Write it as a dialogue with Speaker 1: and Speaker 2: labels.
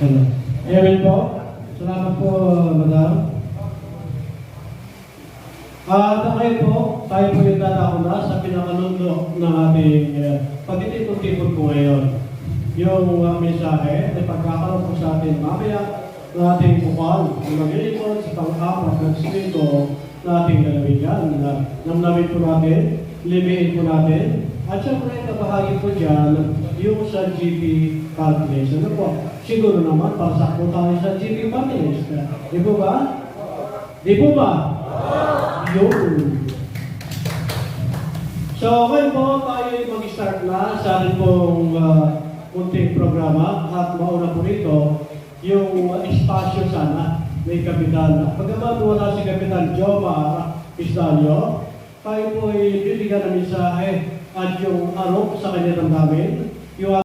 Speaker 1: Amen po. Salamat po, Madam. Ngayon po, tayo po yung dadako na sa pinakalundo ng ating pagtitipon-tipon po ngayon. Yung mensahe na pagkakaroon po sa atin mamaya na ating bukal ang mag-iikot sa pang-apat ng spirito na ating lalawigan. Namnamin po natin, libihin po natin, at syempre kabahagi po dyan yung sa GP calculation. Ano po? Siguro naman, pasak po tayo sa GP calculation. Di po ba? Di po ba? Yun. So, ngayon po tayo mag-start na sa ating pong munting programa at mauna po rito yung espasyo sana may Kapitan. Pagkaman wala si Kapitan Jomar Isdalio, tayo po ay bibigyan ng mensahe at yung arok sa kanya damdamin